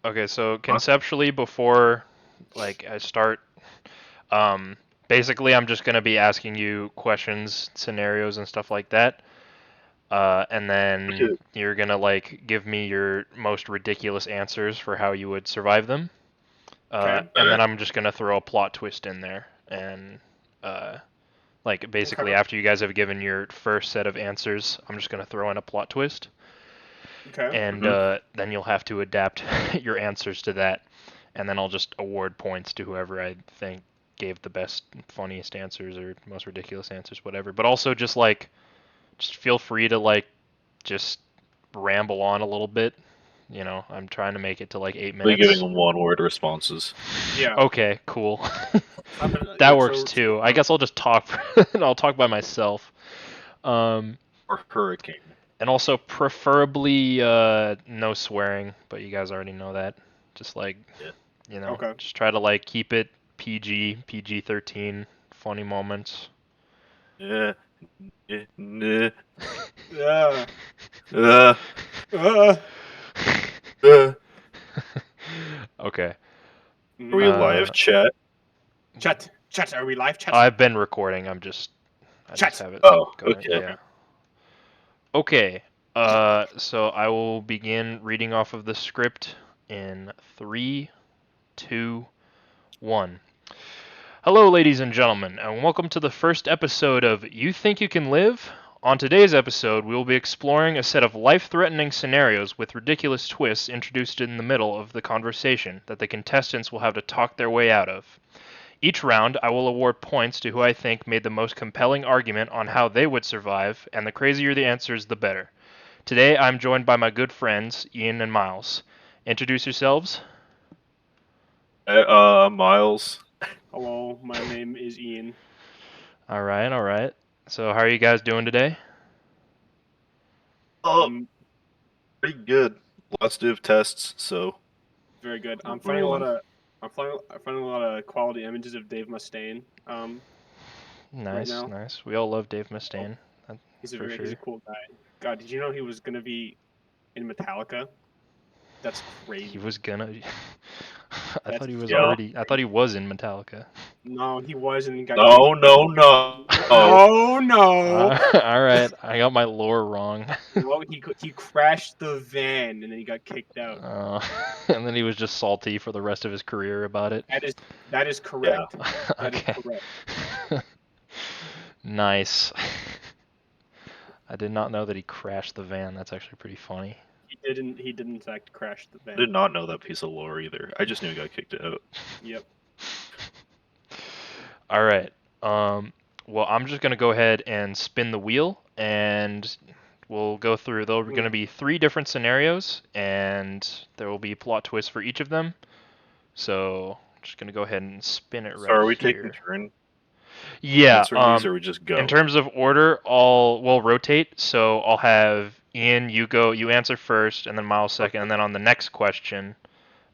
Okay, so conceptually, before I start, um, basically I'm just gonna be asking you questions, scenarios, and stuff like that. And then Okay. you're gonna give me your most ridiculous answers for how you would survive them. Okay. And then I'm just gonna throw a plot twist in there, and uh, basically Okay. after you guys have given your first set of answers, I'm just gonna throw in a plot twist, Okay. and then you'll have to adapt your answers to that, and then I'll just award points to whoever I think gave the best, funniest answers or most ridiculous answers, whatever. But also just feel free to just ramble on a little bit. I'm trying to make it to 8 minutes. Be giving them one-word responses. Yeah. Okay, cool. That That works too. I guess I'll just talk. I'll talk by myself. Um, Or hurricane. and also preferably no swearing, but you guys already know that. Just Yeah. Okay. just try to keep it PG-13, funny moments. Yeah. Yeah. Yeah. Uh, Uh. uh. Okay. Are we live, chat? Chat. Are we live? Chat. I've been recording. I just Chat. have it Oh, going. okay. Yeah. Okay. So I will begin reading off of the script in 3, 2, 1. Hello, ladies and gentlemen, and welcome to the first episode of You Think You Can Live? On today's episode, we will be exploring a set of life-threatening scenarios with ridiculous twists introduced in the middle of the conversation that the contestants will have to talk their way out of. Each round, I will award points to who I think made the most compelling argument on how they would survive, and the crazier the answers, the better. Today, I'm joined by my good friends, Ian and Miles. Introduce yourselves. Miles. Hello. My name is Ian. All right, all right. So, how are you guys doing today? I'm Pretty good. Lots of tests, so very good. I'm We're rolling. I'm finding a lot of quality images of Dave Mustaine. Nice, now. nice. We all love Dave Mustaine, He's for he's a sure. cool guy. God, did you know he was gonna be in Metallica? That's crazy. He was gonna. I That's thought he was Yeah. already. I thought he was in Metallica. No, he was, and he got No, kicked. no. Oh no! All right, I got my lore wrong. Well, he crashed the van and then he got kicked out. And then he was just salty for the rest of his career about it. That is correct. That is Okay. correct. Nice. I did not know that he crashed the van. That's actually pretty funny. He didn't in fact crash the I van. did not know that piece of lore either. I just knew he got kicked out. Yep. All right. Well, I'm just gonna go ahead and spin the wheel, and we'll go through. There are going to be 3 different scenarios, and there will be plot twists for each of them. So, I'm just gonna go ahead and spin it right So are we here. taking turn Yeah. answering these, or we just go? In terms of order, we'll rotate. So I'll have Ian, you answer first, and then Miles second, and then on the next question,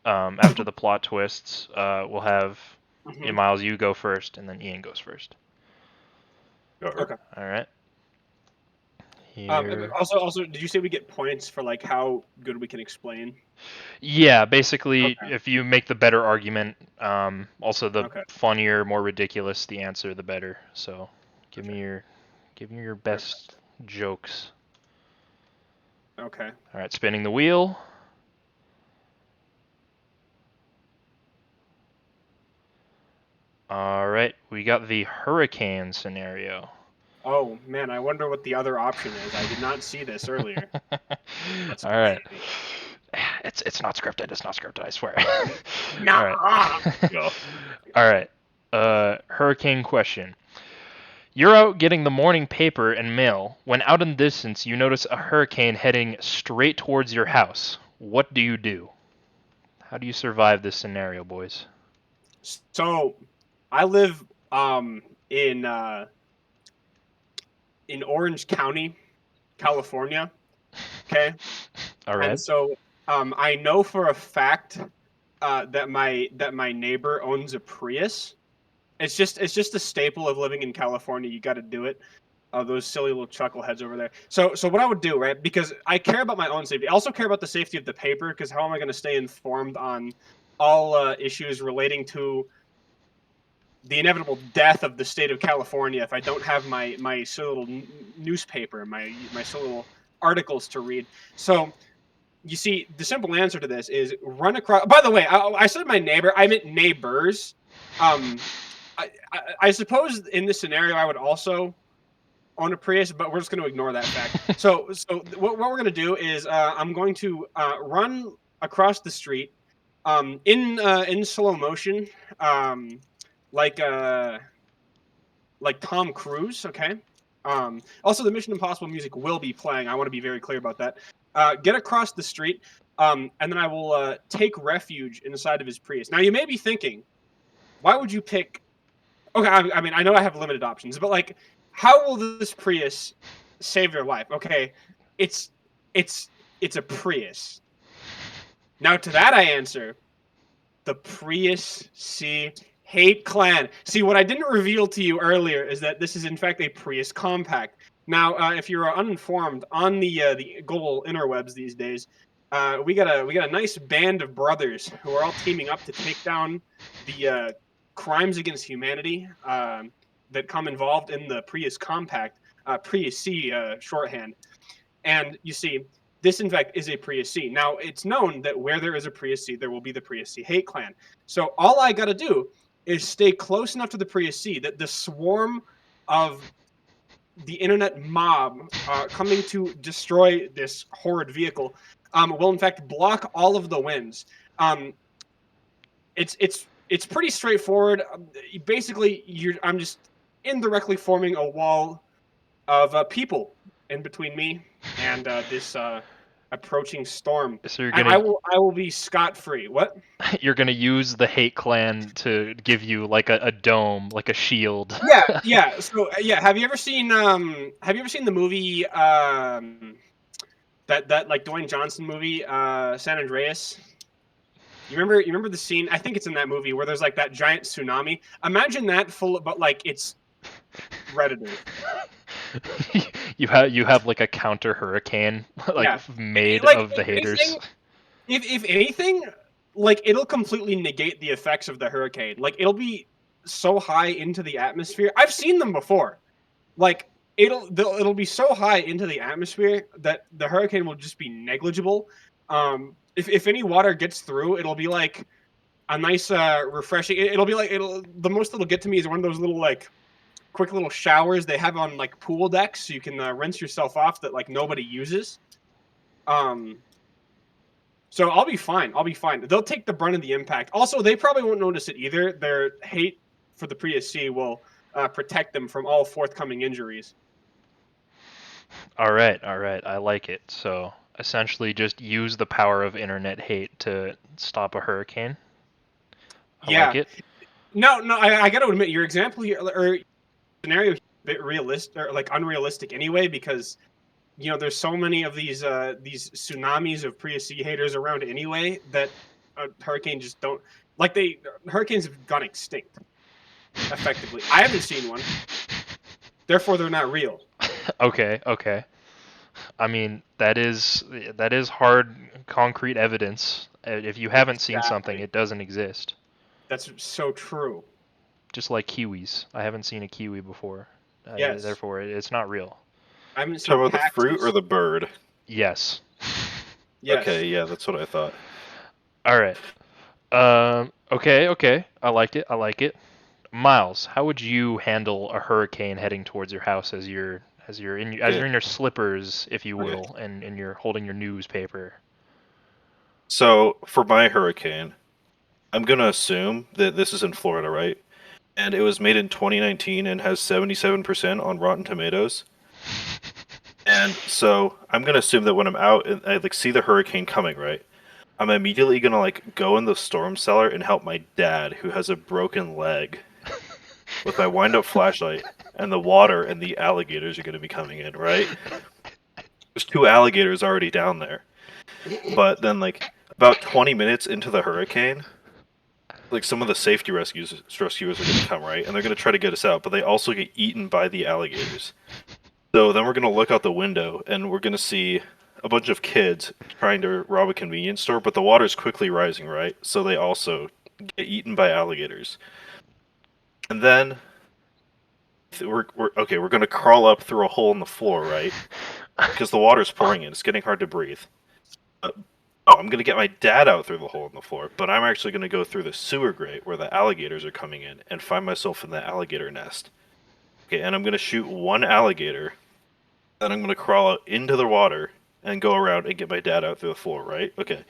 after the plot twists, we'll have Miles, you go first, and then Ian goes first. Okay. All right. Here. Also, did you say we get points for how good we can explain? Yeah, basically, Okay. if you make the better argument, also the Okay. funnier, more ridiculous the answer, the better. So, give me your best jokes. Okay. All right, spinning the wheel. All right, we got the hurricane scenario. Oh man, I wonder what the other option is. I did not see this earlier. All right. It's not scripted. It's not scripted. I swear. Nah. All right. Go. All right. Hurricane question. You're out getting the morning paper and mail when out in the distance you notice a hurricane heading straight towards your house. What do you do? How do you survive this scenario, boys? So, I live in Orange County, California. Okay. All right. And so I know for a fact that my neighbor owns a Prius. It's just a staple of living in California. You got to do it. those silly little chuckleheads over there. So what I would do, right? Because I care about my own safety. I also care about the safety of the paper. Because how am I going to stay informed on all issues relating to the inevitable death of the state of California if I don't have my silly little newspaper, my silly little articles to read? So you see, the simple answer to this is run across. By the way, I said my neighbor. I meant neighbors. I suppose in this scenario I would also own a Prius, but we're just going to ignore that fact. So what we're going to do is I'm going to run across the street in slow motion, um, like uh, like Tom Cruise. Okay. Also, the Mission Impossible music will be playing. I want to be very clear about that. Get across the street, and then I will take refuge inside of his Prius. Now, you may be thinking, why would you pick? Okay, I mean, I know I have limited options, but like, how will this Prius save your life? Okay, it's it's it's a Prius. Now, to that I answer, the Prius C hate clan. See, what I didn't reveal to you earlier is that this is in fact a Prius compact. Now, if you're uninformed on the global interwebs these days, we got a nice band of brothers who are all teaming up to take down the crimes against humanity that come involved in the Prius compact, Prius C shorthand. And you see, this in fact is a Prius C. Now, it's known that where there is a Prius C, there will be the Prius C hate clan. So all I got to do is stay close enough to the Prius C that the swarm of the internet mob coming to destroy this horrid vehicle will in fact block all of the winds. It's pretty straightforward. Basically, I'm just indirectly forming a wall of people in between me and this approaching storm. So you're And gonna I will be scot free. What? you're gonna use the hate clan to give you like a dome, like a shield. Yeah. So yeah, have you ever seen the movie that like Dwayne Johnson movie San Andreas? You remember the scene? I think it's in that movie where there's like that giant tsunami. Imagine that full, but like it's Redditors. You have like a counter hurricane like Yeah. made Like of the if haters. anything, if anything, like it'll completely negate the effects of the hurricane. Like it'll be so high into the atmosphere. I've seen them before. Like it'll be so high into the atmosphere that the hurricane will just be negligible. If any water gets through, it'll be like a nice refreshing. It'll be like the most it'll get to me is one of those little like quick little showers they have on like pool decks, so you can rinse yourself off that like nobody uses. So I'll be fine. I'll be fine. They'll take the brunt of the impact. Also, they probably won't notice it either. Their hate for the Prius C will protect them from all forthcoming injuries. All right, I like it. So essentially, just use the power of internet hate to stop a hurricane. I Yeah. like it. No, I got to admit, your example here, or scenario is a bit realistic, or like unrealistic anyway, because there's so many of these tsunamis of Prius C haters around anyway that a hurricane just don't like. Hurricanes have gone extinct effectively. I haven't seen one, therefore they're not real. Okay. I mean, that is hard, concrete evidence. If you haven't seen something, Exactly. it doesn't exist. That's so true. Just like kiwis. I haven't seen a kiwi before. Yes. Therefore, it's not real. I haven't Talking seen about the fruit or the bird? Yes. Yes. Okay, yeah, that's what I thought. All right. Okay. I like it. Miles, how would you handle a hurricane heading towards your house as you're in your slippers, if you Okay. will, and you're holding your newspaper? So for my hurricane, I'm gonna assume that this is in Florida, right? And it was made in 2019 and has 77% on Rotten Tomatoes. And so I'm gonna assume that when I'm out and I like see the hurricane coming, right? I'm immediately gonna like go in the storm cellar and help my dad, who has a broken leg, with my wind-up flashlight, and the water and the alligators are gonna be coming in, right? There's 2 alligators already down there. But then like about 20 minutes into the hurricane, like some of the safety rescuers are gonna come, right? And they're gonna try to get us out, but they also get eaten by the alligators. So then we're gonna look out the window and we're gonna see a bunch of kids trying to rob a convenience store, but the water's quickly rising, right? So they also get eaten by alligators. And then we're gonna crawl up through a hole in the floor, right? Because the water's pouring in. It's getting hard to breathe. I'm gonna get my dad out through the hole in the floor, but I'm actually gonna go through the sewer grate where the alligators are coming in and find myself in the alligator nest. Okay, and I'm gonna shoot one alligator. Then I'm gonna crawl out into the water and go around and get my dad out through the floor, right? Okay.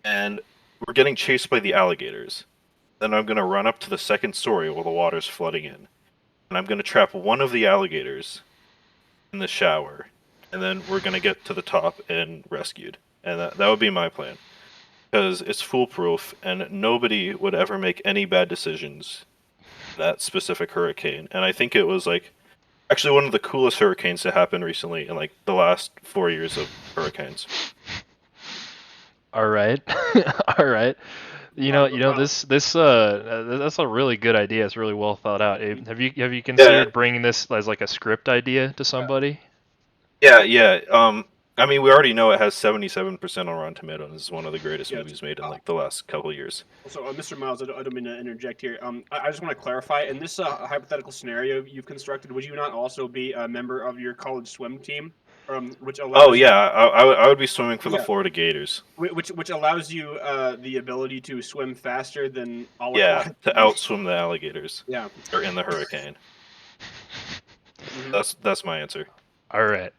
And we're getting chased by the alligators. Then I'm gonna run up to the second story while the water's flooding in. And I'm gonna trap one of the alligators in the shower. And then we're gonna get to the top and rescued. And that would be my plan. Because it's foolproof and nobody would ever make any bad decisions that specific hurricane. And I think it was like actually one of the coolest hurricanes to happen recently in like the last 4 years of hurricanes. All right, all right. This that's a really good idea. It's really well thought out. Have you considered bringing this as like a script idea to somebody? Yeah. I mean, we already know it has 77% on Rotten Tomatoes. It's one of the greatest movies made in like the last couple of years. So, Mr. Miles, I don't mean to interject here. I just want to clarify. In this hypothetical scenario you've constructed, would you not also be a member of your college swim team, which allows? Oh yeah, I would be swimming for the Florida Gators. Which allows you the ability to swim faster than all. Yeah, to outswim the alligators. Yeah, or in the hurricane. That's my answer. All right.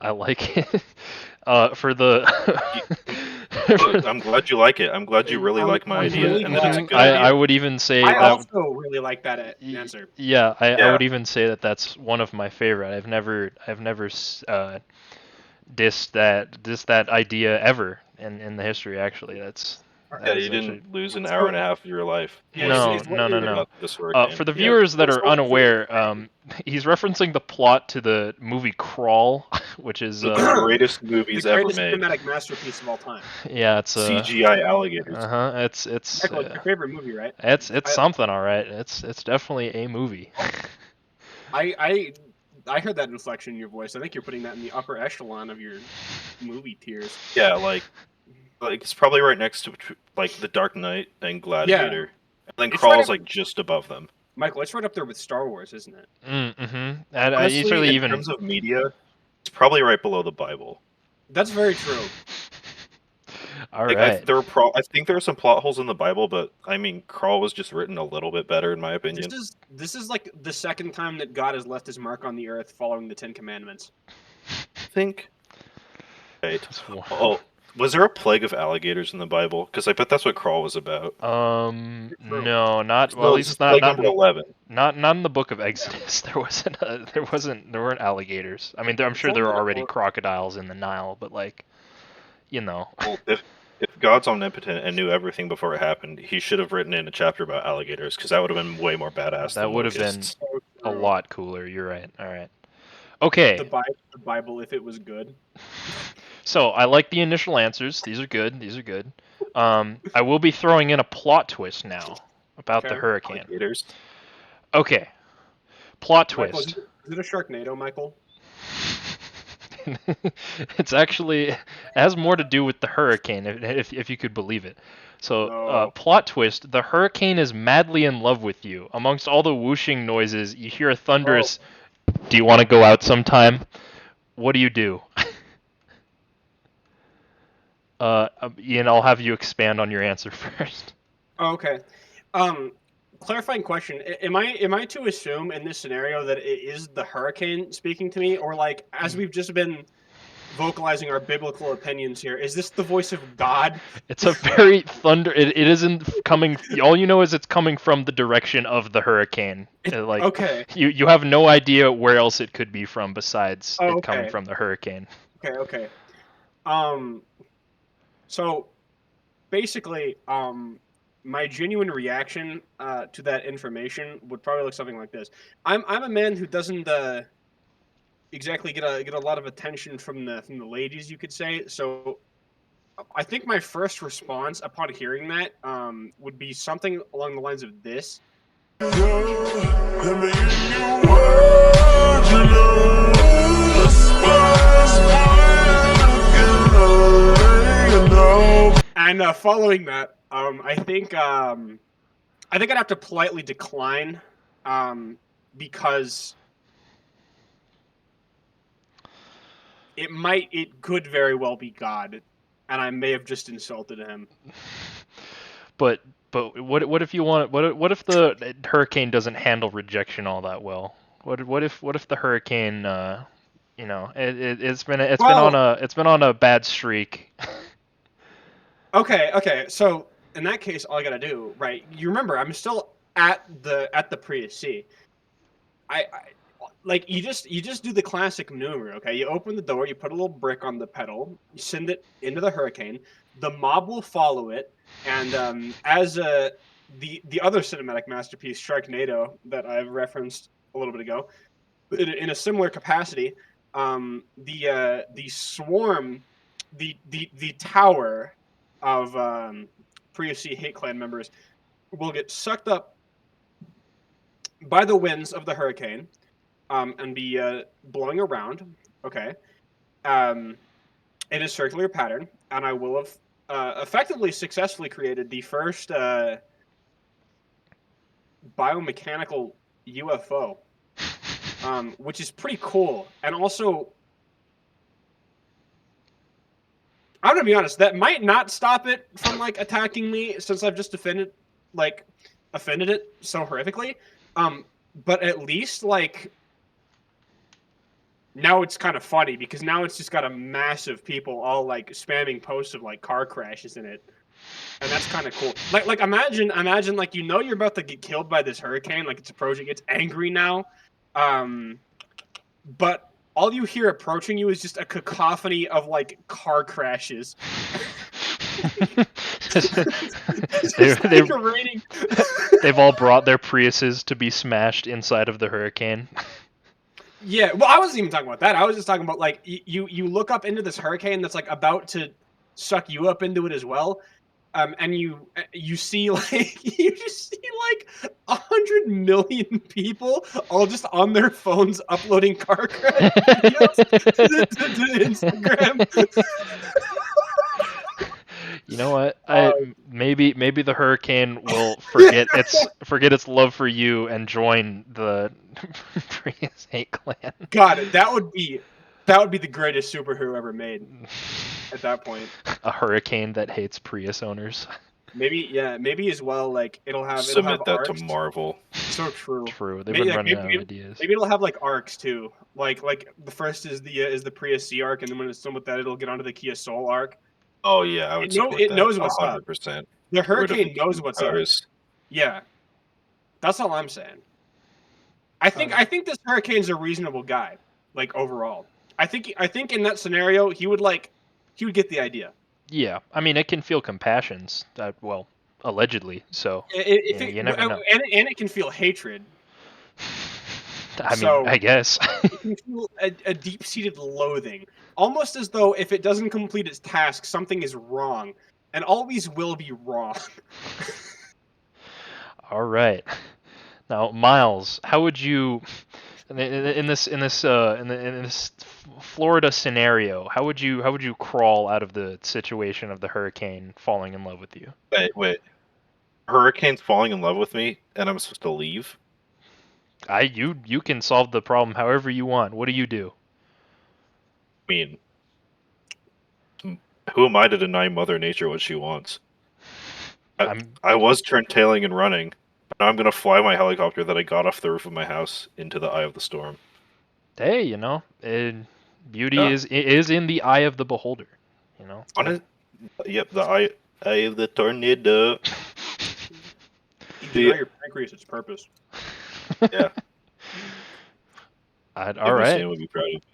I like it. For the. I'm glad you like it. I'm glad you really like my idea, really and that it's a good I idea. would even say I that. also really like that answer. Yeah, I would even say that that's one of my favorite. I've never dissed that idea ever in the history. Actually, that's you didn't lose an hour and a half of your life. No. This hurricane. For the viewers that are unaware, he's referencing the plot to the movie Crawl, which is the greatest movies ever made. The greatest cinematic masterpiece of all time. Yeah, it's CGI alligators. It's Michael, it's your favorite movie, right? It's something, all right. It's definitely a movie. I heard that inflection in your voice. I think you're putting that in the upper echelon of your movie tiers. Yeah, like it's probably right next to like The Dark Knight and Gladiator, and then Crawl's like just above them. Michael, it's right up there with Star Wars, isn't it? Mm-hmm. Honestly, in terms of media, it's probably right below the Bible. That's very true. All right. I think there are some plot holes in the Bible, but I mean, Crawl was just written a little bit better, in my opinion. This is like the second time that God has left his mark on the earth following the Ten Commandments. I think. Wait. Oh, was there a plague of alligators in the Bible? Because I bet that's what Crawl was about. No, not well. No, At least not number 11. Not in the Book of Exodus. There weren't alligators. I mean, I'm sure there are already crocodiles in the Nile, but like, you know. Well, if God's omnipotent and knew everything before it happened, he should have written in a chapter about alligators, because that would have been way more badass. That would have been a lot cooler. You're right. All right. Okay. The Bible, if it was good. So I like the initial answers. These are good. I will be throwing in a plot twist now about the hurricane. Alligators. Okay. Plot Michael, twist. Is it a Sharknado, Michael? It's actually it has more to do with the hurricane, if you could believe it. So, plot twist: the hurricane is madly in love with you. Amongst all the whooshing noises, you hear a thunderous. Do you want to go out sometime? What do you do? Ian, I'll have you expand on your answer first. Oh, okay. Clarifying question: Am I to assume in this scenario that it is the hurricane speaking to me, or like as we've just been vocalizing our biblical opinions here, is this the voice of God? It's a very thunder. It isn't coming. All you know is it's coming from the direction of the hurricane. Okay. You have no idea where else it could be from besides it coming from the hurricane. Okay. So basically, my genuine reaction to that information would probably look something like this. I'm a man who doesn't exactly get a lot of attention from the ladies, you could say. So I think my first response upon hearing that would be something along the lines of this. And following that, I think I'd have to politely decline, because it could very well be God, and I may have just insulted him. But what if you want what if the hurricane doesn't handle rejection all that well? What if the hurricane it's been on a bad streak. Okay. So in that case, all I gotta do, right? You remember, I'm still at the Prius C. I like you just do the classic maneuver. Okay, you open the door, you put a little brick on the pedal, you send it into the hurricane. The mob will follow it, and as the other cinematic masterpiece, Sharknado, that I've referenced a little bit ago, in a similar capacity, the swarm, the tower of Prius C hate clan members will get sucked up by the winds of the hurricane, and be blowing around. Okay, in a circular pattern, and I will have effectively successfully created the first biomechanical UFO, which is pretty cool. And also, I'm gonna be honest, that might not stop it from like attacking me, since I've just offended it so horrifically. But at least like now it's kind of funny, because now it's just got a massive people all like spamming posts of like car crashes in it, and that's kind of cool. Like imagine like you're about to get killed by this hurricane, like it's approaching, it's angry now, but all you hear approaching you is just a cacophony of like car crashes. They've all brought their Priuses to be smashed inside of the hurricane. Yeah, well, I wasn't even talking about that. I was just talking about like you look up into this hurricane that's like about to suck you up into it as well, and you see like you just see like 100 million people all just on their phones uploading car crash videos to Instagram. You know what? Maybe the hurricane will forget its love for you and join the Prius hate clan. God, that would be the greatest superhero ever made. At that point, a hurricane that hates Prius owners. Maybe as well. Like it'll have that arcs. to Marvel. So true. True. They've been running out of ideas. Maybe it'll have like arcs too. Like the first is the Prius C arc, and then when it's done with that, it'll get onto the Kia Soul arc. Oh yeah, I would support it that. knows what's 100%. up. The hurricane knows what's up. Yeah, that's all I'm saying. I think this hurricane's a reasonable guy. Like overall, I think in that scenario he would get the idea. Yeah, I mean it can feel compassions. Well, allegedly. So you never know. And it can feel hatred. I mean, I guess. It can feel a deep-seated loathing, almost as though if it doesn't complete its task, something is wrong, and always will be wrong. All right. Now, Miles, how would you, in this Florida scenario, how would you crawl out of the situation of the hurricane falling in love with you? Wait. Hurricane's falling in love with me, and I'm supposed to leave? You can solve the problem however you want. What do you do? I mean, who am I to deny Mother Nature what she wants? I was turntailing and running, but now I'm gonna fly my helicopter that I got off the roof of my house into the eye of the storm. Hey, beauty is in the eye of the beholder. Yep, the eye of the tornado. You deny your pancreas its purpose. Yeah. All right.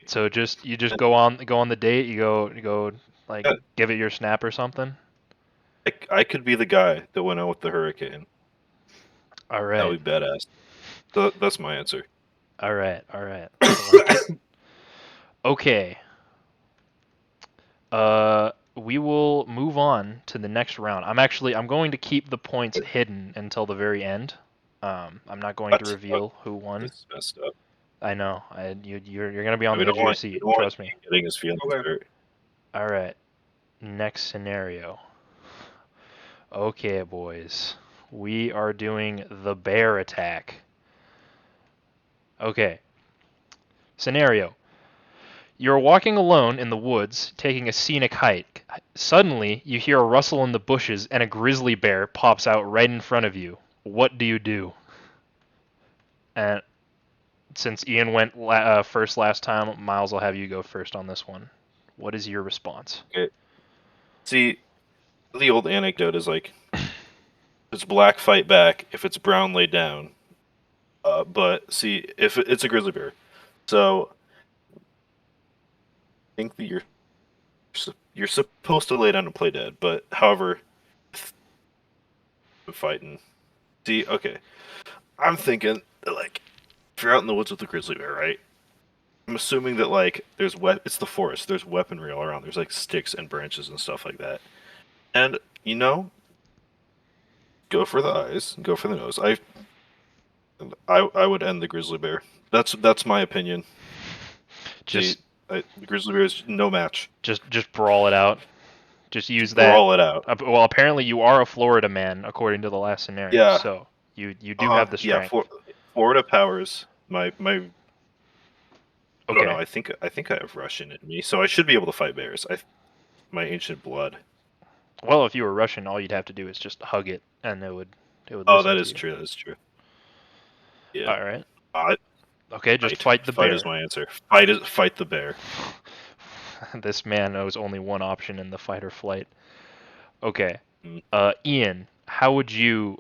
So you just go on the date. You go like give it your snap or something. I could be the guy that went out with the hurricane. All right. That would be badass. That's my answer. All right. Okay. We will move on to the next round. I'm going to keep the points hidden until the very end. I'm not going to reveal who won. It's messed up. I know. You're going to be on the edge of your seat. Trust me. Getting his feelings hurt. All right. Next scenario. Okay, boys. We are doing the bear attack. Okay. Scenario. You're walking alone in the woods, taking a scenic hike. Suddenly, you hear a rustle in the bushes and a grizzly bear pops out right in front of you. What do you do? And since Ian went first last time, Miles, I'll have you go first on this one. What is your response? Okay. See, the old anecdote is like, if it's black, fight back. If it's brown, lay down. But see, if it's a grizzly bear, so I think that you're supposed to lay down and play dead. But however, fighting. See, okay, I'm thinking that, like, if you're out in the woods with a grizzly bear, right? I'm assuming that like it's the forest. There's weaponry all around. There's like sticks and branches and stuff like that. And go for the eyes, go for the nose. I would end the grizzly bear. That's my opinion. Just The grizzly bear is no match. just brawl it out. Just use that. Brawl it out. Well, apparently you are a Florida man, according to the last scenario. Yeah. So you do have the strength. Yeah, Florida powers. My I don't know. Okay. I think I have Russian in me, so I should be able to fight bears. My ancient blood. Well, if you were Russian, all you'd have to do is just hug it, and it would. Oh, listen that to is you. true. That is true. Yeah. All right. Uh, Okay, just fight the bear. Fight is my answer. Fight the bear. This man knows only one option in the fight or flight. Okay. Mm. Ian, how would you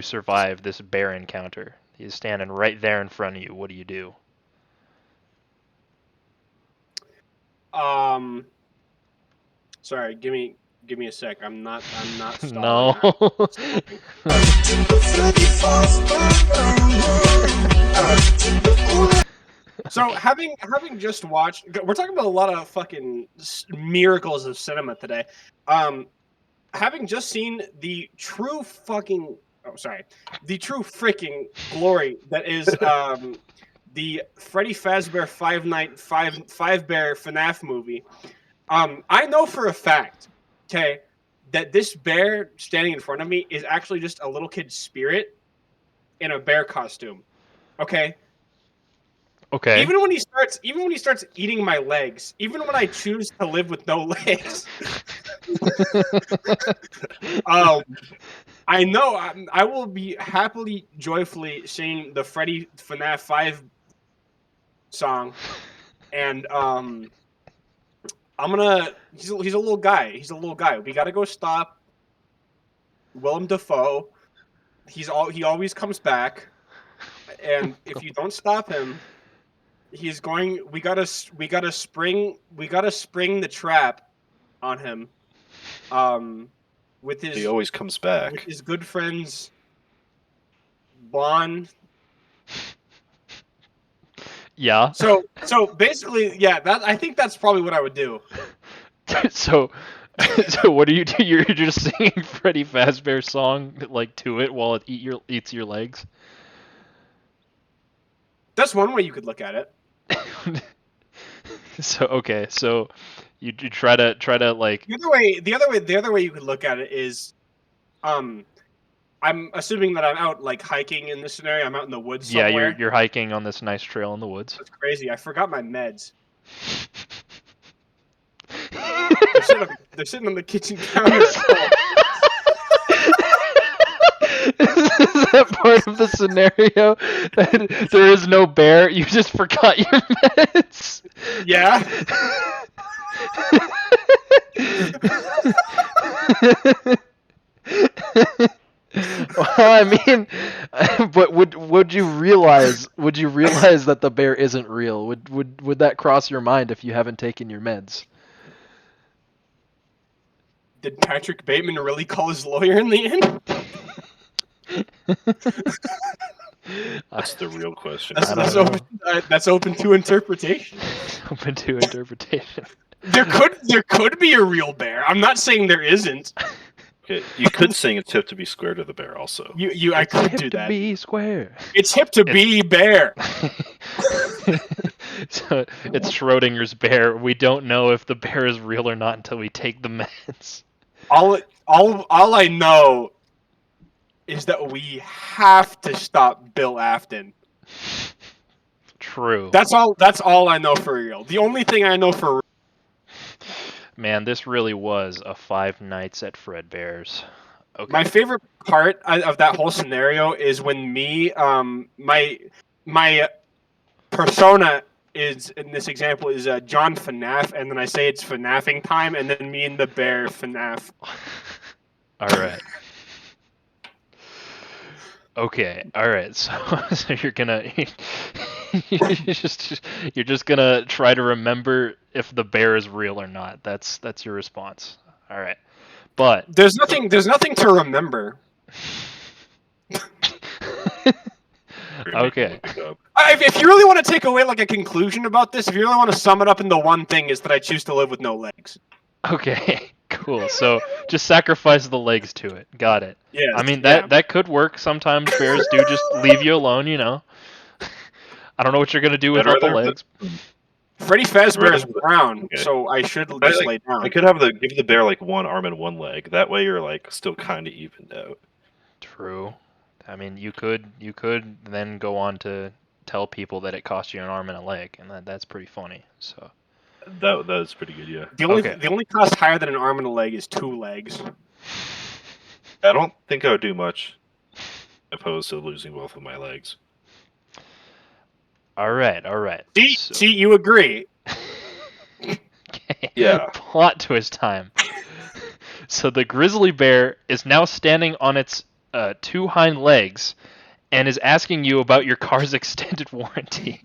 survive this bear encounter? He's standing right there in front of you. What do you do? Sorry, give me a sec. I'm not stalling. No. So having just watched, we're talking about a lot of fucking miracles of cinema today. Having just seen the true freaking glory that is the Freddy Fazbear Five Bear FNAF movie. I know for a fact, okay, that this bear standing in front of me is actually just a little kid's spirit in a bear costume. Okay. Okay. Even when he starts eating my legs, even when I choose to live with no legs, I know I will be happily, joyfully singing the Freddy FNAF 5 song, and I'm gonna. He's a little guy. He's a little guy. We gotta go stop Willem Dafoe. He always comes back, and if you don't stop him, he's going. We gotta spring the trap on him. With his. He always comes back. With his good friends, Bond. Yeah. So basically, yeah. I think that's probably what I would do. So what do you do? You're just singing Freddy Fazbear's song like to it while it eats your legs. That's one way you could look at it. So you try to like the other way you could look at it is, I'm assuming that I'm out like hiking in this scenario. I'm out in the woods somewhere. Yeah, you're hiking on this nice trail in the woods. That's crazy. I forgot my meds. They're sitting on the kitchen counter. Is that part of the scenario? That there is no bear. You just forgot your meds. Yeah. Well, I mean, but would you realize that the bear isn't real? Would that cross your mind if you haven't taken your meds? Did Patrick Bateman really call his lawyer in the end? That's the real question. That's open to interpretation. Open to interpretation. There could be a real bear. I'm not saying there isn't. Okay, you could sing "It's hip to be square" to the bear also. I could hip do to that. be square. It's hip to be bear. So it's Schrodinger's bear. We don't know if the bear is real or not until we take the meds. all I know is that we have to stop Bill Afton. True. That's all I know for real. The only thing I know for real. Man, this really was a Five Nights at Fredbear's. Okay. My favorite part of that whole scenario is when my persona is in this example is John FNAF, and then I say it's FNAFing time, and then me and the bear FNAF. All right. Okay. All right. So you're gonna you're just gonna try to remember if the bear is real or not. That's your response. All right. But There's nothing to remember. okay. If you really want to take away like a conclusion about this, if you really want to sum it up into one thing, is that I choose to live with no legs. Okay. Cool. So just sacrifice the legs to it. Got it. Yeah. I mean that could work. Sometimes bears do just leave you alone. I don't know what you're gonna do without the legs. Freddy Fazbear is Okay. brown, so I should just lay down. I could give the bear like one arm and one leg. That way you're like still kind of evened out. True. I mean, you could then go on to tell people that it cost you an arm and a leg, and that's pretty funny. So That's pretty good, yeah. The only cost higher than an arm and a leg is 2 legs. I don't think I would do much opposed to losing both of my legs. all right. See, you agree. Okay. Yeah. Plot twist time. So the grizzly bear is now standing on its 2 hind legs and is asking you about your car's extended warranty.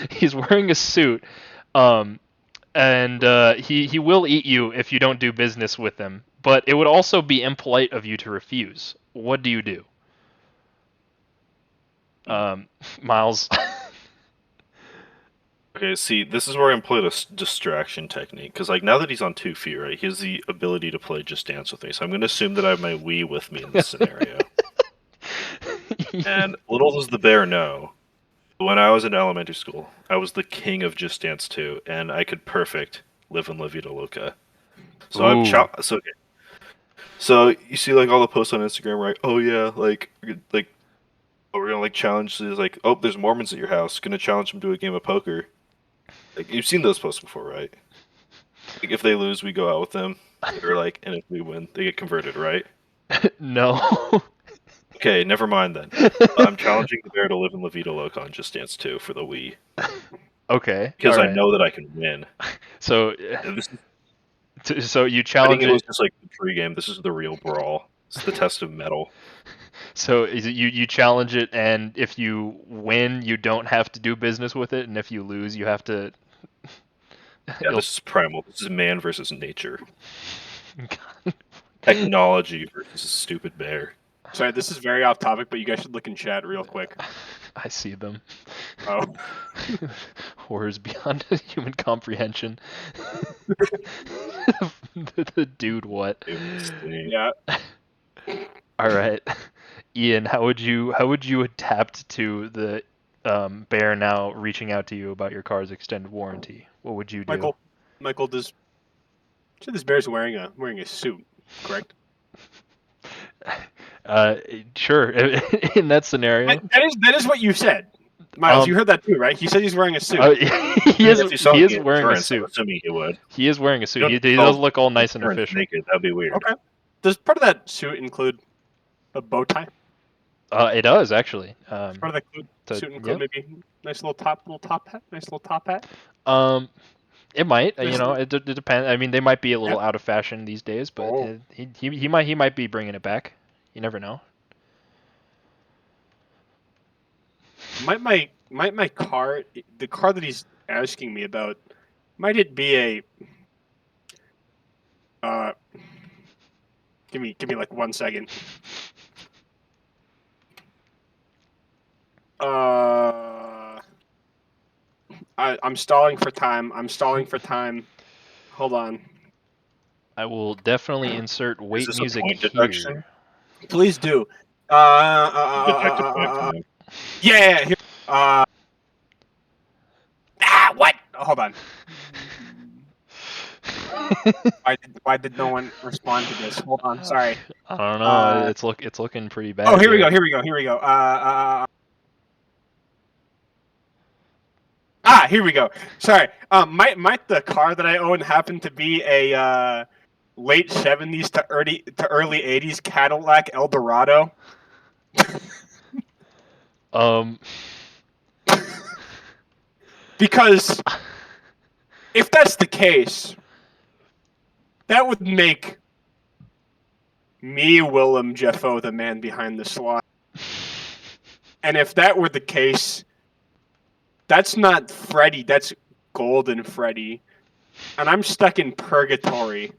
He's wearing a suit, and he will eat you if you don't do business with him. But it would also be impolite of you to refuse. What do you do? Miles. Okay, see, this is where I employ the distraction technique, because like now that he's on 2 feet, right, he has the ability to play Just Dance with me. So I'm going to assume that I have my Wii with me in this scenario. And little does the bear know, when I was in elementary school, I was the king of Just Dance 2, and I could perfect Live and La Vida Loca. So Ooh. So you see like all the posts on Instagram, right? Oh yeah, like we're gonna like challenge is like, oh, there's Mormons at your house, gonna challenge them to a game of poker. Like you've seen those posts before, right? Like if they lose, we go out with them, or like, and if we win, they get converted, right? No. Okay, never mind then. I'm challenging the bear to live in La Vida Loca on Just Dance 2 for the Wii Okay. because all I right. know that I can win. So, And this is, so you I think challenge it was it. just like the pregame. This is the real brawl. It's the test of metal. So you challenge it, and if you win, you don't have to do business with it, and if you lose, you have to. Yeah, this is primal. This is man versus nature. Technology versus a stupid bear. Sorry, this is very off topic, but you guys should look in chat real quick. I see them. Oh. Horrors beyond human comprehension. the dude, what? Yeah. All right, Ian, how would you adapt to the bear now reaching out to you about your car's extended warranty? What would you do? Michael, this bear's wearing a suit, correct? Sure. In that scenario, That is what you said, Miles. You heard that too, right? He said he's wearing a suit. he is wearing a suit. I'm assuming he would. He is wearing a suit. He does look all nice and official. Naked. That'd be weird. Okay. Does part of that suit include a bow tie? It does actually. Part of the suit include maybe nice little top hat. It might. It depends. I mean, they might be a little out of fashion these days, but he might be bringing it back. You never know. Might my car, the car that he's asking me about, might it be a give me like 1 second. I'm stalling for time. Hold on. I will definitely insert wait Is this music a point here. deduction? Please do. Detective point time. Yeah. Here. What? Hold on. Why did no one respond to this? Hold on, sorry. I don't know. Uh, It's looking pretty oh, bad here we here. go. Here we go. Here we go. Here we go. Sorry. The car that I own happened to be a late '70s to early '80s Cadillac Eldorado. Um, Because if that's the case, that would make me, Willem Jeffo, the man behind the slot. And if that were the case, that's not Freddy, that's Golden Freddy. And I'm stuck in purgatory.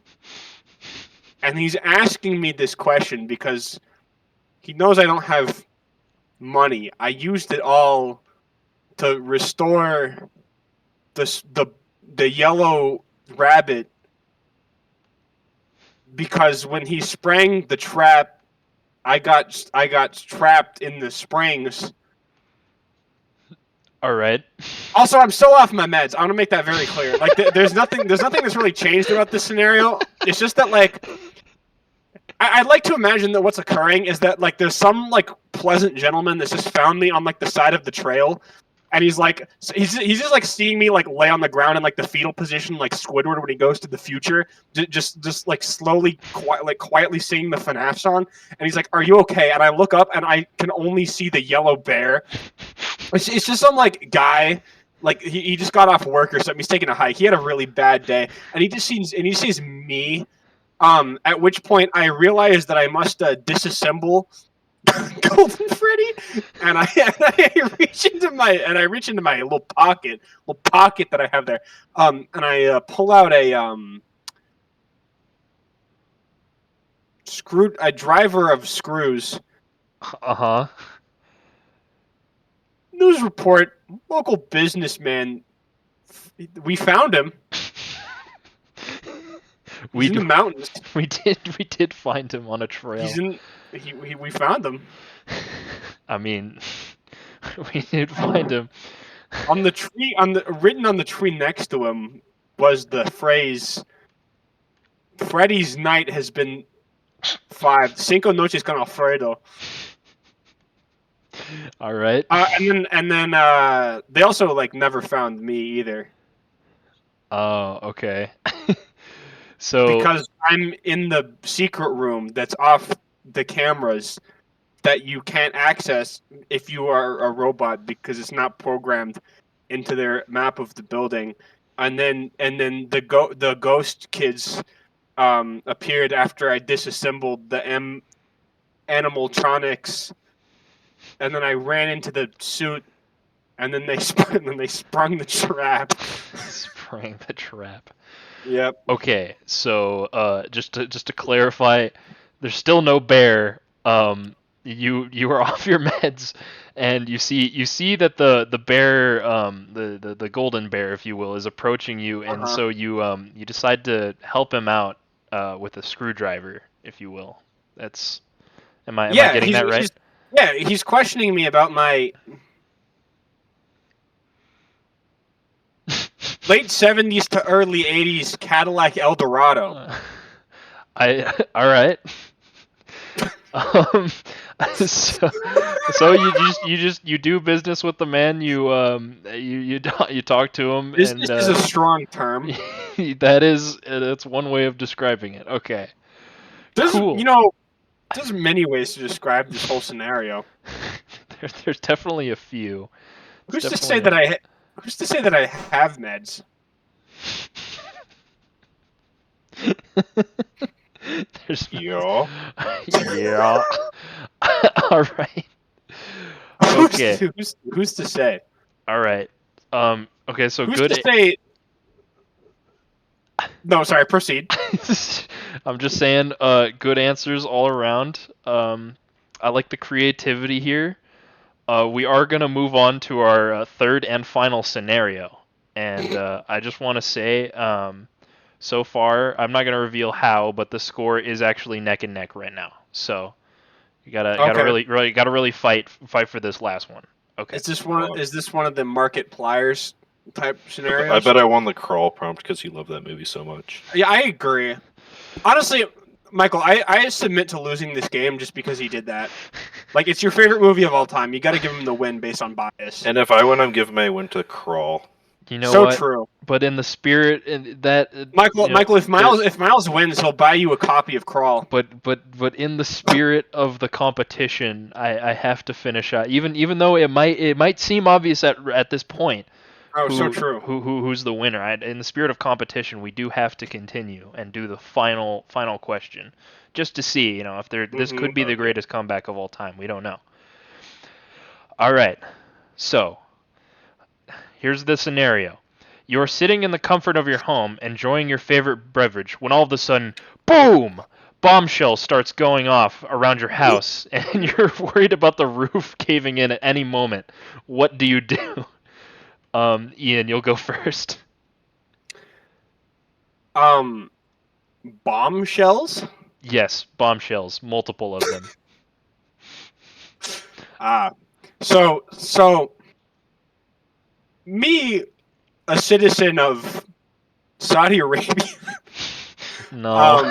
And he's asking me this question because he knows I don't have money. I used it all to restore the yellow rabbit, because when he sprang the trap, I got trapped in the springs. all right. Also, I'm still off my meds. I want to make that very clear. Like, there's nothing that's really changed about this scenario. It's just that, like, I'd like to imagine that what's occurring is that, like, there's some, like, pleasant gentleman that's just found me on, like, the side of the trail, and he's like, he's just like seeing me like lay on the ground in like the fetal position, like Squidward when he goes to the future, just like slowly, quietly singing the FNAF song, and he's like, "Are you okay?" And I look up and I can only see the yellow bear. It's just some like guy. Like he just got off work or something. He's taking a hike. He had a really bad day, and he sees me. At which point I realize that I must disassemble Golden Freddy, and I reach into my little pocket that I have there, and I pull out a driver of screws. Uh-huh. News report: local businessman. We found him. He's in the mountains. We did find him on a trail. We found him. I mean, we did find him. On the tree, written on the tree next to him was the phrase, "Freddy's night has been 5 noches con Alfredo." All right. And then they also like never found me either. Oh, okay. So because I'm in the secret room that's off the cameras that you can't access if you are a robot, because it's not programmed into their map of the building. And then the ghost kids appeared after I disassembled the animatronics, and then I ran into the suit, and then they sprung the trap. Sprang the trap. Yep. Okay, so just to clarify, there's still no bear. You are off your meds, and you see that the bear, the golden bear, if you will, is approaching you, and so you decide to help him out with a screwdriver, if you will. That's am I getting that right? He's questioning me about my late '70s to early '80s Cadillac Eldorado. All right. Um, so you do business with the man. You talk to him. Business is a strong term. That's one way of describing it. Okay. Cool. There's many ways to describe this whole scenario. There's definitely a few. Who's to say that I have meds? Yeah. Yeah. All right. Okay. Who's to say? All right. Okay. So who's good. To say? No, sorry. Proceed. I'm just saying. Good answers all around. I like the creativity here. We are gonna move on to our third and final scenario, and I just want to say, so far, I'm not gonna reveal how, but the score is actually neck and neck right now. So you gotta really fight for this last one. Okay. Is this one of the market pliers? type I scenarios. bet I won the crawl prompt because you love that movie so much. Yeah, I agree. Honestly, Michael, I submit to losing this game just because he did that. Like, it's your favorite movie of all time. You got to give him the win based on bias. And if I win, I'm giving my win to crawl. You know So what? true. But in the spirit in that Michael, you know, Michael, if Miles wins, he'll buy you a copy of Crawl. but in the spirit of the competition, I have to finish out. Even though it might seem obvious at this point Oh, so true. who's the winner. In the spirit of competition, we do have to continue and do the final question, just to see, if this Mm-hmm. could be the Okay. greatest comeback of all time. We don't know. All right, so here's the scenario. You're sitting in the comfort of your home, enjoying your favorite beverage, when all of a sudden, boom! Bombshell starts going off around your house, and you're worried about the roof caving in at any moment. What do you do? Ian, you'll go first. Bombshells. Yes, bombshells, multiple of them. So me, a citizen of Saudi Arabia. No,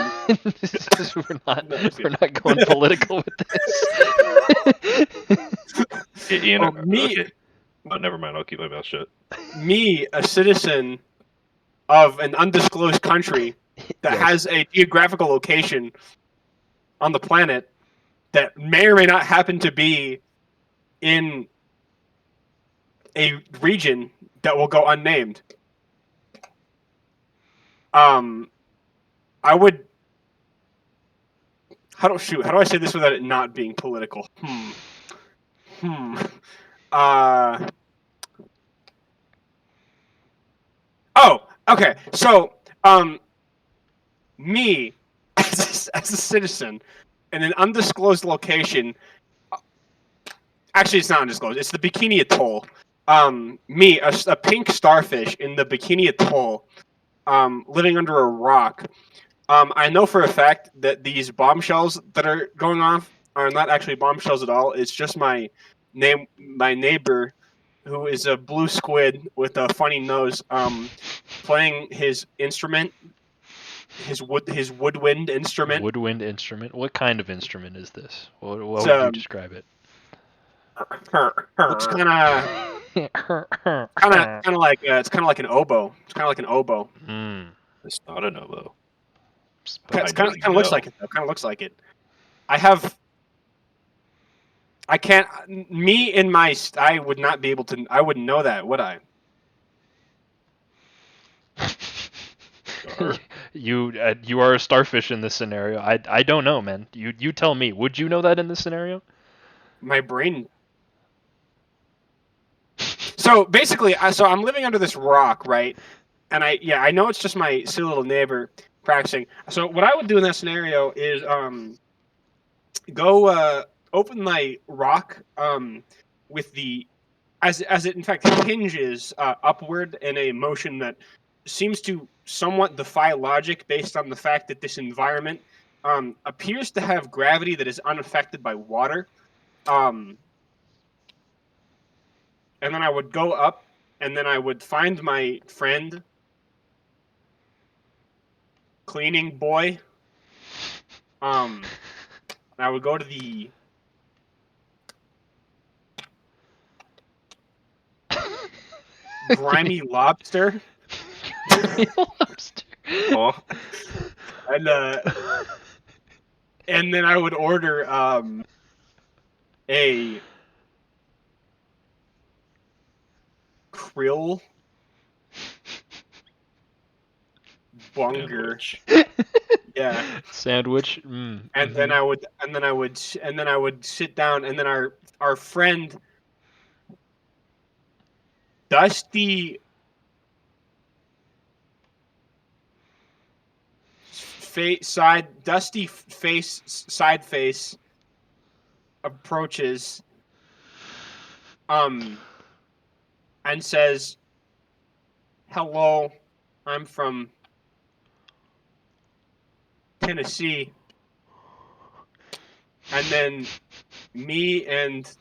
we're not. No, We're not going political with this. Ian, me, okay. Oh, never mind. I'll keep my mouth shut. me, a citizen of an undisclosed country that Yes. has a geographical location on the planet that may or may not happen to be in a region that will go unnamed. I would. How do I say this without it not being political? Uh. Oh, okay. So, me as a citizen in an undisclosed location. Actually, it's not undisclosed. It's the Bikini Atoll. Me, a pink starfish in the Bikini Atoll, living under a rock. I know for a fact that these bombshells that are going off are not actually bombshells at all. It's just my neighbor, who is a blue squid with a funny nose, playing his instrument, his woodwind instrument. Woodwind instrument. What kind of instrument is this? What It's, would you describe it? looks kind of like it's kind of like an oboe. It's kind of like an oboe. Mm, It's not an oboe. It's I kind know you of looks know. like it though. Kind of looks like it. I can't. Me in my. I would not be able to. I wouldn't know that, would I? Sure. you are a starfish in this scenario. I don't know, man. You tell me. Would you know that in this scenario? My brain. So basically, so I'm living under this rock, right? And I know it's just my silly little neighbor practicing. So what I would do in that scenario is go open my rock with the as it in fact hinges upward in a motion that seems to somewhat defy logic based on the fact that this environment appears to have gravity that is unaffected by water. And then I would go up, and then I would find my friend, cleaning boy. And I would go to the grimy lobster, Lobster. Oh, and then I would order a krill bunger. sandwich. Yeah. Sandwich. And then I would sit down, and then our friend Dusty side face approaches and says, "Hello, I'm from Tennessee." And then me and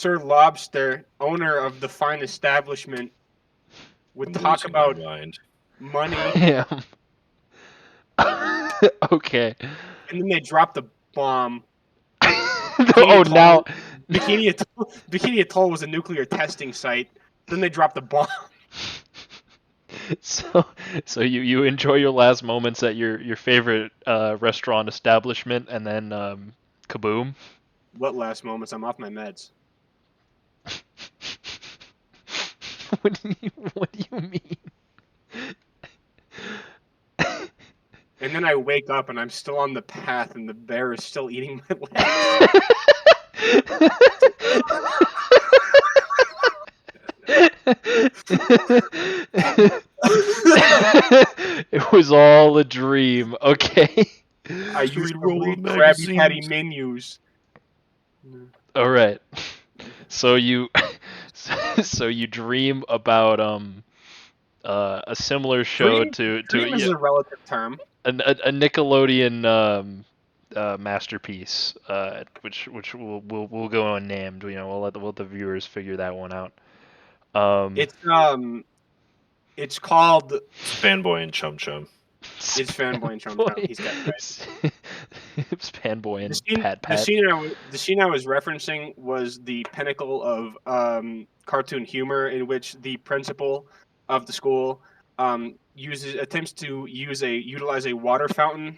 Sir Lobster, owner of the fine establishment, would I'm talk losing my about mind. money, Damn. Okay. and then they drop the bomb. Bikini Oh, now. Atoll, Bikini Atoll was a nuclear testing site. Then they dropped the bomb. So, so you enjoy your last moments at your favorite restaurant establishment, and then kaboom. What last moments? I'm off my meds. What do you mean? And then I wake up and I'm still on the path, and the bear is still eating my legs. It was all a dream. Okay. I Just used read to Roll Up read Krabby Patty magazines. menus. All right. So you, so you dream about a similar show Dream, to dream is yeah, a relative term. a Nickelodeon masterpiece, which will go unnamed. You know, we'll let the viewers figure that one out. Um, It's called. Fanboy and Chum Chum. It's Fanboy and Chum Chum. Fanboy, He's got it right. Fanboy The and scene, Pat the Pat. scene, the scene I was referencing was the pinnacle of cartoon humor, in which the principal of the school attempts to utilize a water fountain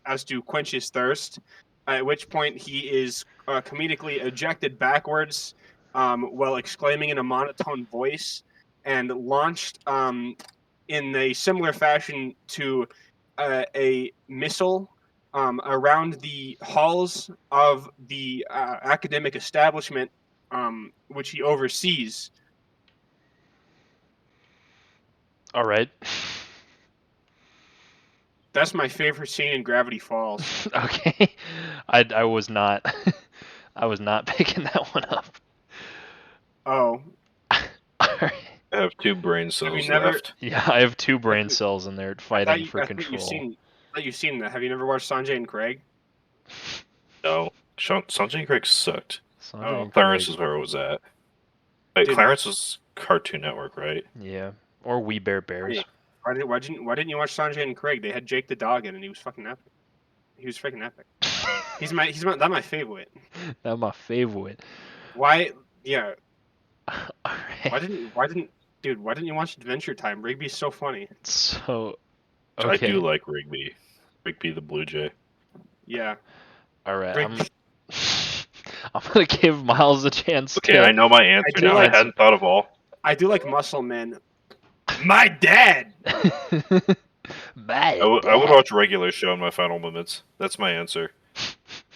as to quench his thirst. At which point he is comedically ejected backwards while exclaiming in a monotone voice, and launched in a similar fashion to a missile around the halls of the academic establishment which he oversees. All right. That's my favorite scene in Gravity Falls. Okay. I was not I was not picking that one up. Oh, All right. I have 2 brain have you cells never? left. Yeah, I have two I, brain th- cells and they're I thought fighting you. for I thought you've control. seen. I thought you've seen that. Have you never watched Sanjay and Craig? No. Sanjay and Craig sucked. Sanjay Oh, and Clarence Craig. is where it was at. Wait, dude. Clarence was Cartoon Network, right? Yeah. Or We Bear Bears. Hey, why didn't you watch Sanjay and Craig? They had Jake the dog in, and he was fucking epic. He was freaking epic. That's my favorite. That's my favorite. Why? Yeah. All right. Why didn't you watch Adventure Time? Rigby's so funny. So, I do okay. like Rigby. Rigby the Blue Jay. Yeah. All right. Rigby. I'm gonna give Miles a chance Okay, I know my I answer do now. like- I hadn't thought of all. I do like Muscle Man. My dad. Bad. I would watch a regular show in my final moments. That's my answer.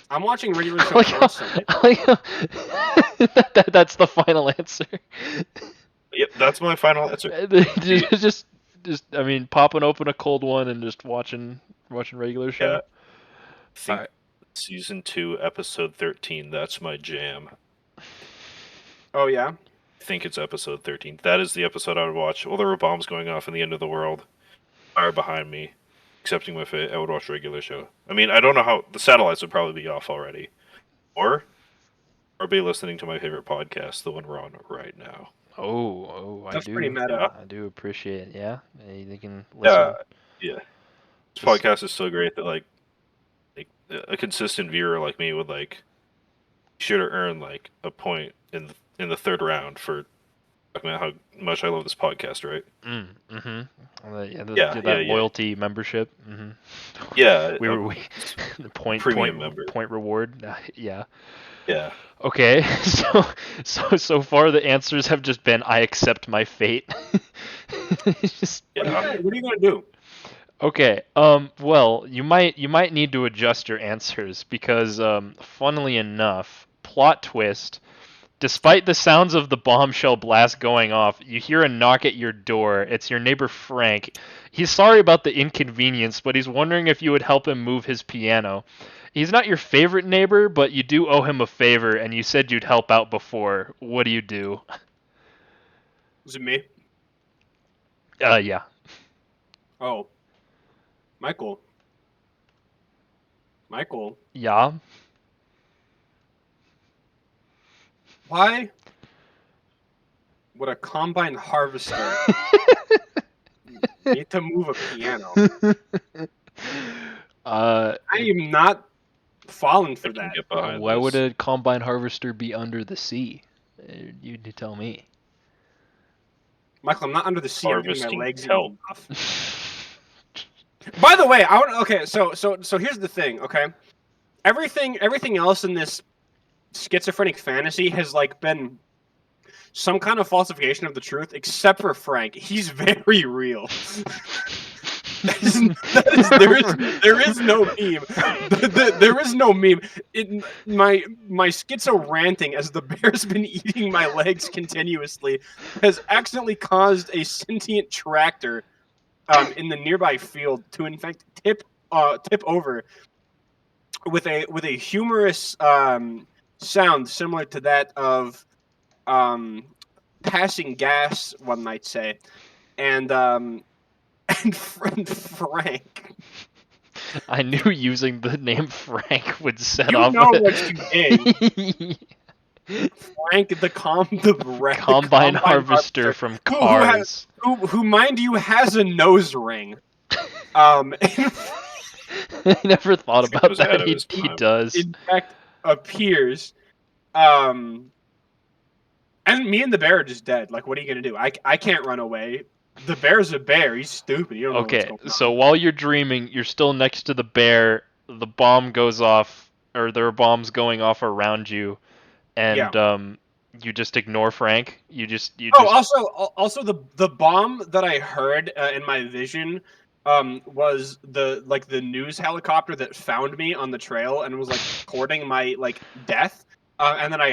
I'm watching regular I show like how- constantly. I like how- that's the final answer. Yep, that's my final answer. just, I mean, popping open a cold one and just watching regular show. Yeah. I think Alright. season 2, episode 13. That's my jam. Oh yeah. I think it's episode 13. That is the episode I would watch. Well, there were bombs going off in the end of the world. Fire behind me. Accepting my fate, I would watch regular show. I mean, I don't know how the satellites would probably be off already, or be listening to my favorite podcast, the one we're on right now. I That's do. pretty meta. Yeah. I do appreciate it. Yeah, they can Yeah, listen. yeah. This podcast is so great that like a consistent viewer like me would like should earn like a point in the third round for talking about how much I love this podcast, right? That loyalty membership. Yeah, we point premium member. point reward. Yeah. Yeah. Okay, so far the answers have just been I accept my fate. Just- Yeah. What are you gonna do? Okay. Well, you might need to adjust your answers because, funnily enough, plot twist. Despite the sounds of the bombshell blast going off, you hear a knock at your door. It's your neighbor Frank. He's sorry about the inconvenience, but he's wondering if you would help him move his piano. He's not your favorite neighbor, but you do owe him a favor, and you said you'd help out before. What do you do? Is it me? Yeah. Oh, Michael. Michael. Yeah. Why would a combine harvester need to move a piano? I am not falling for I can that. get behind Why would this. a combine harvester be under the sea? You tell me. Michael, I'm not under the sea. I'm getting my Harvesting legs kelp. eaten off. By the way, so here's the thing, okay? Everything else in this schizophrenic fantasy has like been some kind of falsification of the truth, except for Frank. He's very real. There is no meme. There is no meme. My schizo ranting as the bear's been eating my legs continuously has accidentally caused a sentient tractor in the nearby field to in fact tip over with a humorous sound similar to that of passing gas, one might say, and and Frank. I knew using the name Frank would set You off. know what you did. Frank, the Combine harvester from Cars. who, mind you, has a nose ring. I never thought about was ahead that. of his He time. does. In fact, appears. And me and the bear are just dead. Like, what are you gonna do? I can't run away. The bear's a bear. He's stupid. You don't know what's Okay, going on. so while you're dreaming, you're still next to the bear. The bomb goes off, or there are bombs going off around you, and you just ignore Frank. You just. Oh, also the bomb that I heard in my vision was the news helicopter that found me on the trail and was like recording my like death. And then I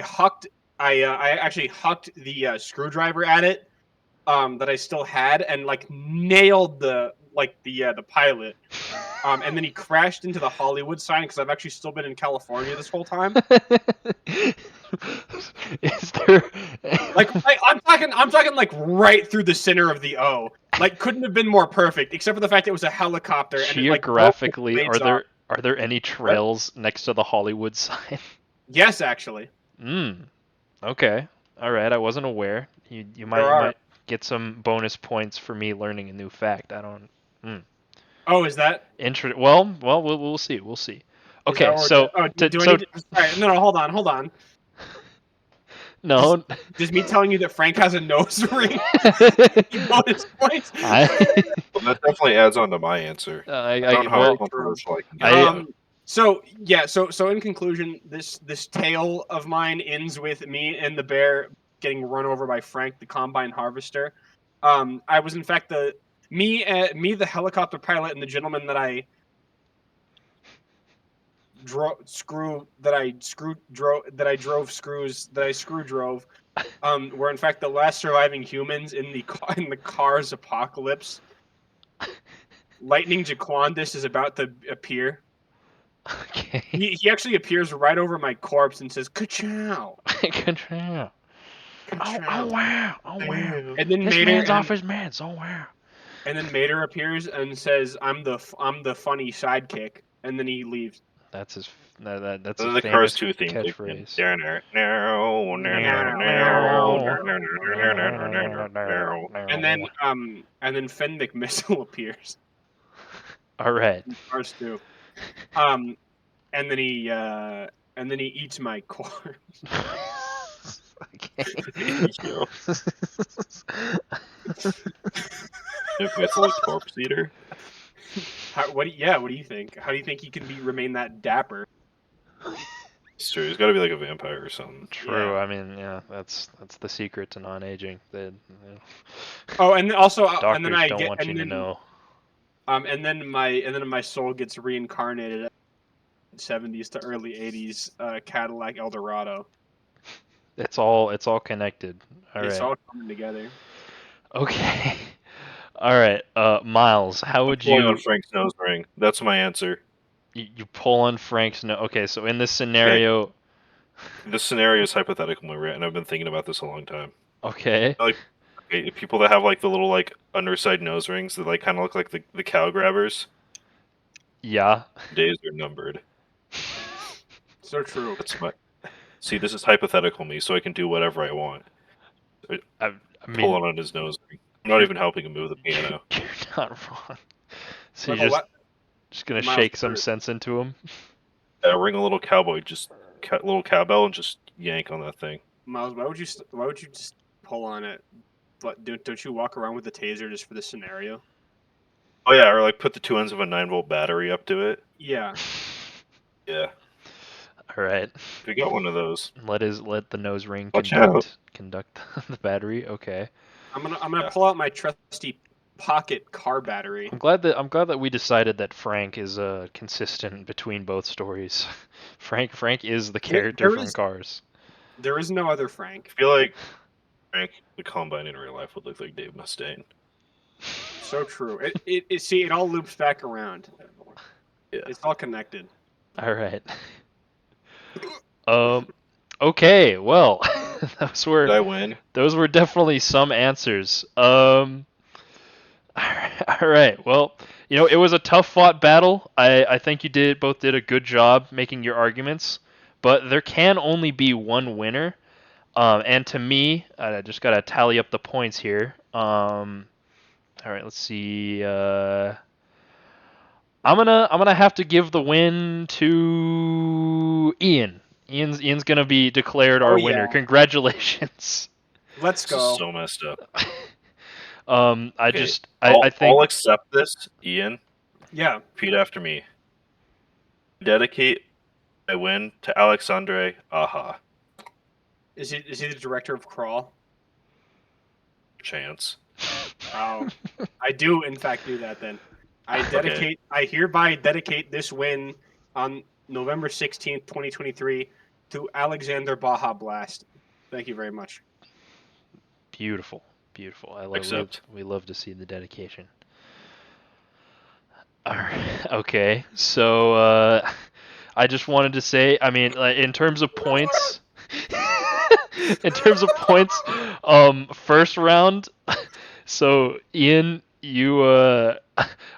actually hucked the screwdriver at it that I still had and like nailed the pilot. And then he crashed into the Hollywood sign because I've actually still been in California this whole time. Is there? I'm talking like right through the center of the O. Like couldn't have been more perfect, except for the fact it was a helicopter and it like broke the Geographically, blades off. are there any trails next to the Hollywood sign? Yes, actually. Okay. All right. I wasn't aware. You might get some bonus points for me learning a new fact. I don't. Oh, is that? Well, we'll see. We'll see. Okay. So do I need to? All right, no, hold on. No. Does me telling you that Frank has a nose ring bonus points? Well, that definitely adds on to my answer. I don't know how controversial I can get. So in conclusion, this tale of mine ends with me and the bear getting run over by Frank, the combine harvester. I was in fact the helicopter pilot, and the gentleman that I drove were in fact the last surviving humans in the Cars apocalypse. Lightning Jaquandis is about to appear. Okay. He actually appears right over my corpse and says, "Ka-chow." Ka-chow. Oh wow! Oh wow! And then This Mater man's off his meds. Oh wow! And then Mater appears and says, "I'm the funny sidekick," and then he leaves. That's his. That's and a then the famous Cars 2 theme catchphrase. And then Finn McMissile appears. All right. Cars 2. And then he eats my corpse. Mythos corpse eater. What do you think? How do you think he can remain that dapper? It's true. He's got to be like a vampire or something. True. Yeah. I mean, yeah, that's the secret to non-aging. Oh, and also, doctors and then I don't get, want and you then, to know. And then my soul gets reincarnated at 70s to early 80s Cadillac Eldorado. It's all connected. It's all coming together. Okay. All right. Miles, how would you? On Frank's nose ring. That's my answer. You pull on Frank's nose. Okay, so in this scenario. Okay. This scenario is hypothetical, and I've been thinking about this a long time. Okay. Like, people that have like the little like underside nose rings that like kind of look like the cow grabbers. Yeah. Days are numbered. So true. See, this is hypothetical me, so I can do whatever I want. I Pull mean, on his nose ring. I'm not even helping him move the piano. you're not wrong. So Michael, you're what? just gonna Miles, shake some sense into him. Ring a little cowboy, just little cowbell, and just yank on that thing. Miles, why would you just pull on it? But don't you walk around with the taser just for the scenario? Oh yeah, or like put the two ends of a 9-volt battery up to it. Yeah. Yeah, All right. we got one of those. Let the nose ring Watch out. conduct the battery. Okay. I'm gonna Yeah. pull out my trusty pocket car battery. I'm glad that we decided that Frank is consistent between both stories. Frank is the character there from is- Cars. There is no other Frank. I feel like Frank the Combine in real life would look like Dave Mustaine. So true. It all loops back around. Yeah. It's all connected. All right. Okay. Well, Did I win? those were definitely some answers. All right. Well, it was a tough fought battle. I think you both did a good job making your arguments, but there can only be one winner. And to me, I just gotta tally up the points here. All right, let's see. I'm gonna have to give the win to Ian. Ian's gonna be declared our Oh, winner. yeah. Congratulations. Let's This is go. so messed up. I I'll think accept this, Ian. Yeah. Repeat after me. Dedicate my win to Alexandre Aha. Is he the director of Crawl? Chance. Oh, I do in fact do that then. I hereby dedicate this win on November 16th, 2023 to Alexander Baja Blast. Thank you very much. Beautiful. Accept. We love to see the dedication. All right. Okay. So I just wanted to say, I mean, in terms of points, first round. So Ian, you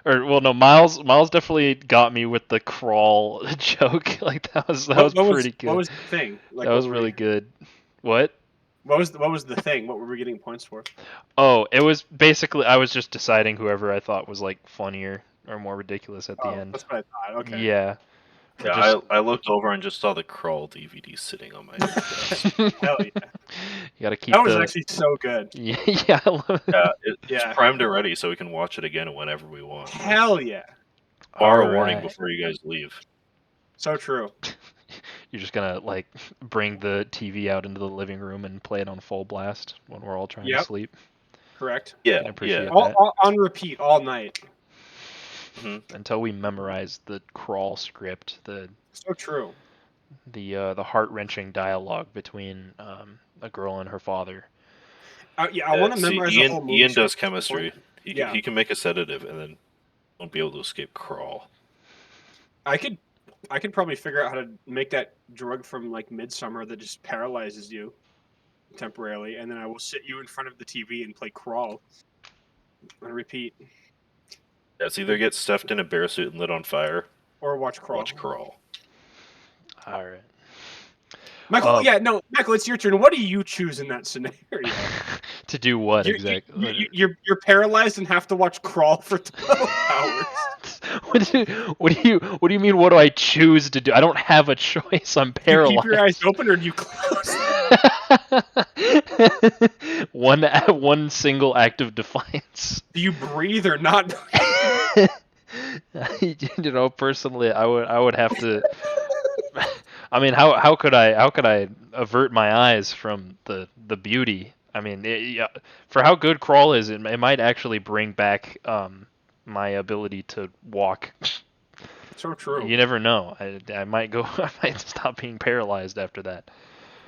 no, Miles definitely got me with the crawl joke. Like that was pretty good. What was the thing? Like, That was really good. What? What was the thing? What were we getting points for? Oh, it was basically I was just deciding whoever I thought was like funnier or more ridiculous at the end. That's what I thought. Okay. Yeah. Yeah, I looked over and just saw the Crawl DVD sitting on my desk. Hell yeah. You gotta keep That was actually so good. Yeah, I love it. Yeah, it's Yeah. primed and ready, so we can watch it again whenever we want. Hell yeah. Borrow a warning Alright. before you guys leave. So true. You're just gonna like bring the TV out into the living room and play it on full blast when we're all trying to Yep. sleep. Correct. Yeah, Can appreciate yeah. that. All on repeat all night. Until we memorize the crawl script, the So true. heart wrenching dialogue between a girl and her father. Yeah, I want to memorize the whole movie. Ian does script. chemistry. He can make a sedative and then won't be able to escape Crawl. I could probably figure out how to make that drug from like Midsummer that just paralyzes you temporarily, and then I will sit you in front of the TV and play Crawl and repeat, Yeah, it's either get stuffed in a bear suit and lit on fire, or watch Crawl. watch Crawl. All right. Michael, Michael, it's your turn. What do you choose in that scenario? To do what exactly? You're paralyzed and have to watch Crawl for 12 hours. What do you mean? What do I choose to do? I don't have a choice. I'm Do you paralyzed. keep your eyes open or do you close them? One single act of defiance. Do you breathe or not? Personally, I would have to. I mean, how could I avert my eyes from the beauty? I mean, for how good Crawl is, it might actually bring back my ability to walk. So true. You never know. I might stop being paralyzed after that.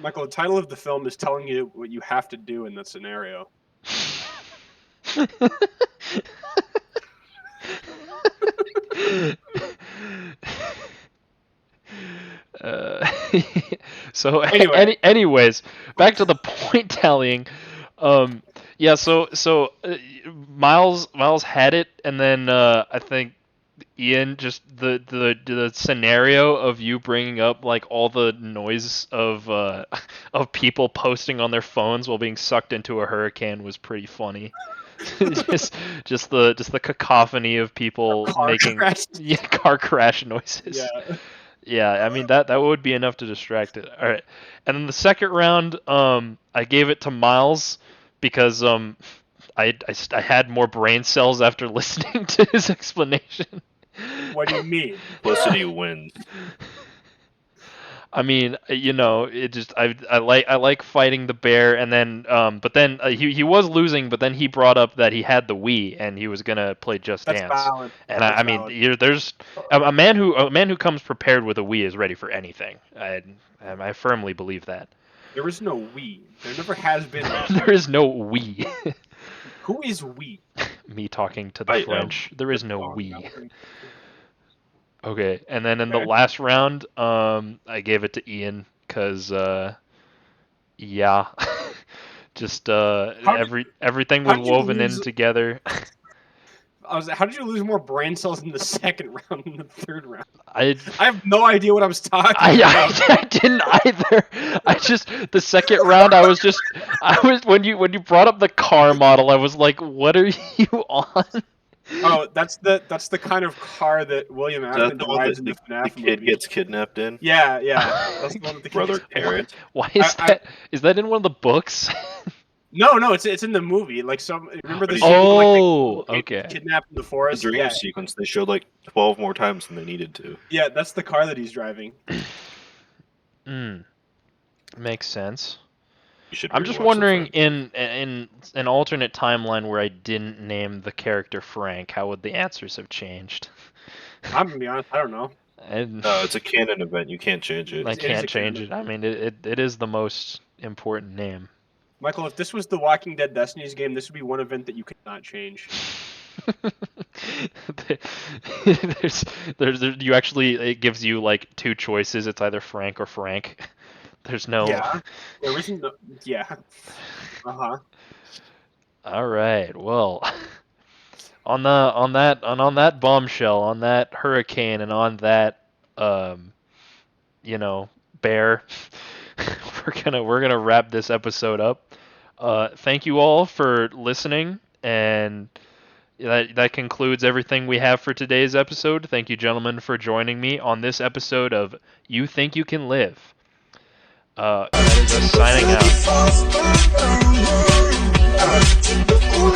Michael, the title of the film is telling you what you have to do in that scenario. So Anyway. anyways, back to the point tallying. Yeah, so Miles had it, and then I think Ian, just the scenario of you bringing up like all the noise of of people posting on their phones while being sucked into a hurricane was pretty funny. just just the cacophony of people Car making crash. car crash noises. Yeah. Yeah, I mean that would be enough to distract it. All right, and then the second round, I gave it to Miles because I had more brain cells after listening to his explanation. What do you mean? Publicity wins. I mean, it just I like fighting the bear, and then but then he was losing, but then he brought up that he had the Wii and he was gonna play Just That's Dance, valid. and That's I mean, valid. there's a man who comes prepared with a Wii is ready for anything. I firmly believe that. There is no we. There never has been. There is no Wii. Who is we? Me talking to the I am. French. There is no Oh, Wii. no. Okay, and then in the Okay. last round, I gave it to Ian because, yeah, just How did everything how was did you woven in lose? together. How did you lose more brain cells in the second round than the third round? I, I have no idea what I was talking I, about. I didn't either. I just the second round, I was when you brought up the car model, I was like, what are you on? Oh, that's the kind of car that William Is that Afton the one drives that in the the FNAF kid movie. gets kidnapped in? Yeah, that's the one that the kid Brother gets- Carrot. Why is I- that? Is that in one of the books? No, it's in the movie. Like remember the Oh, scene when, like, Oh, the kid gets okay. kidnapped in the The forest? dream Yeah, sequence they showed like 12 more times than they needed to. yeah, that's the car that he's driving. Makes sense. You should I'm just rewatch the wondering, film. in an alternate timeline where I didn't name the character Frank, how would the answers have changed? I'm gonna be honest, I don't know. No, it's a canon event. You can't change it. I It is can't a change canon. it. I mean, it is the most important name. Michael, if this was the Walking Dead Destinies game, this would be one event that you could not change. You actually, it gives you like two choices. It's either Frank or Frank. There's no. Yeah, there isn't. Yeah. Uh-huh. All right. Well, on that bombshell, on that hurricane, and on that um, bear, we're gonna wrap this episode up. Thank you all for listening, and that concludes everything we have for today's episode. Thank you, gentlemen, for joining me on this episode of You Think You Can Live. That is us signing out.